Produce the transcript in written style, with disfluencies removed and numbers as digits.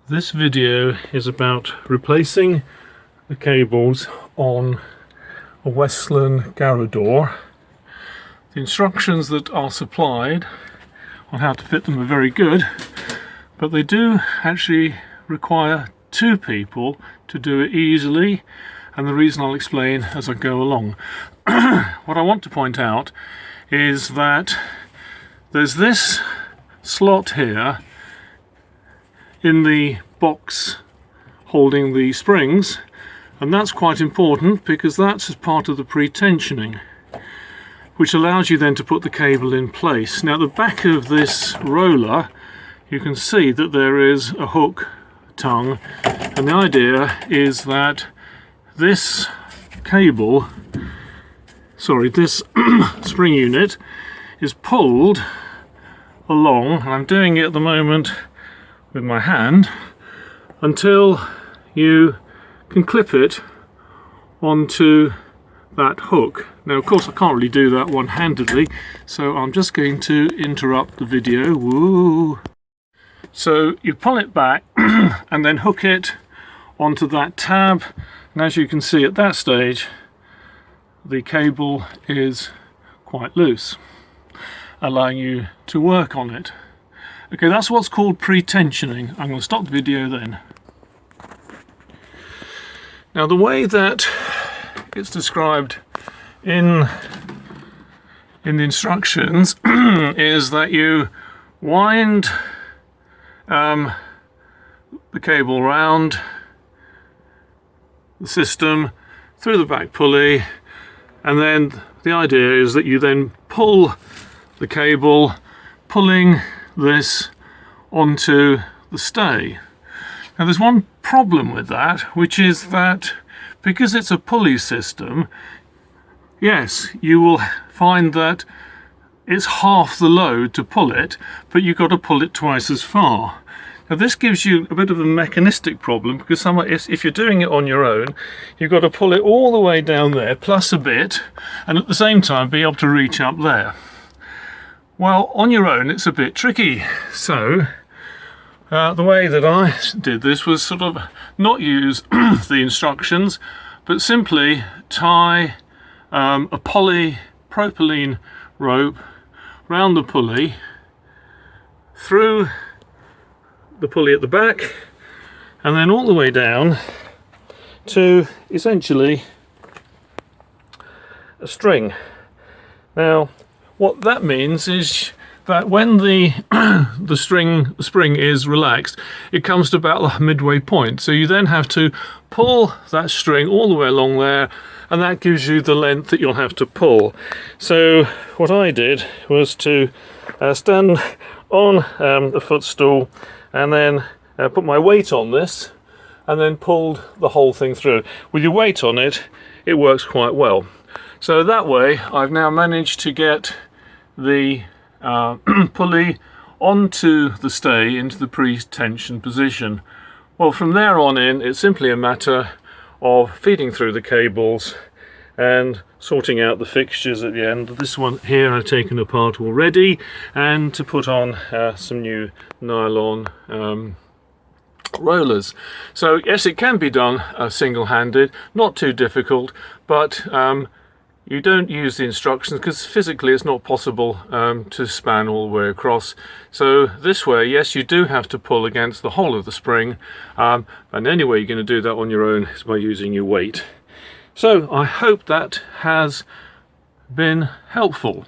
This video is about replacing the cables on a Westland Garador. The instructions that are supplied on how to fit them are very good, but they do actually require two people to do it easily, and the reason I'll explain as I go along. What I want to point out is that there's this slot here in the box holding the springs, and that's quite important because that's as part of the pretensioning, which allows you then to put the cable in place. Now at the back of this roller you can see that there is a hook tongue, and the idea is that this cable, this spring unit is pulled along, and I'm doing it at the moment with my hand, until you can clip it onto that hook. Now of course I can't really do that one-handedly, so I'm just going to interrupt the video. Woo! So you pull it back and then hook it onto that tab, and as you can see at that stage the cable is quite loose, allowing you to work on it. Okay, that's what's called pretensioning. I'm going to stop the video then. Now the way that it's described in the instructions is that you wind the cable round the system through the back pulley, and then the idea is that you then pull the cable, pulling this onto the stay. Now there's one problem with that, which is that because it's a pulley system, yes, you will find that it's half the load to pull it, but you've got to pull it twice as far. Now this gives you a bit of a mechanistic problem, because if you're doing it on your own, you've got to pull it all the way down there plus a bit, and at the same time be able to reach up there. Well, on your own it's a bit tricky, so the way that I did this was sort of not use the instructions, but simply tie a polypropylene rope round the pulley, through the pulley at the back, and then all the way down to essentially a string. Now what that means is that when the spring is relaxed, it comes to about the midway point, so you then have to pull that string all the way along there, and that gives you the length that you'll have to pull. So what I did was to stand on the footstool and then put my weight on this, and then pulled the whole thing through. With your weight on it, it works quite well. So that way I've now managed to get the pulley onto the stay into the pre-tension position. Well, from there on in, it's simply a matter of feeding through the cables and sorting out the fixtures at the end. This one here I've taken apart already, and to put on some new nylon rollers. So yes, it can be done single-handed, not too difficult, but you don't use the instructions because physically it's not possible to span all the way across. So this way, yes, you do have to pull against the whole of the spring, and the only way you're going to do that on your own is by using your weight. So I hope that has been helpful.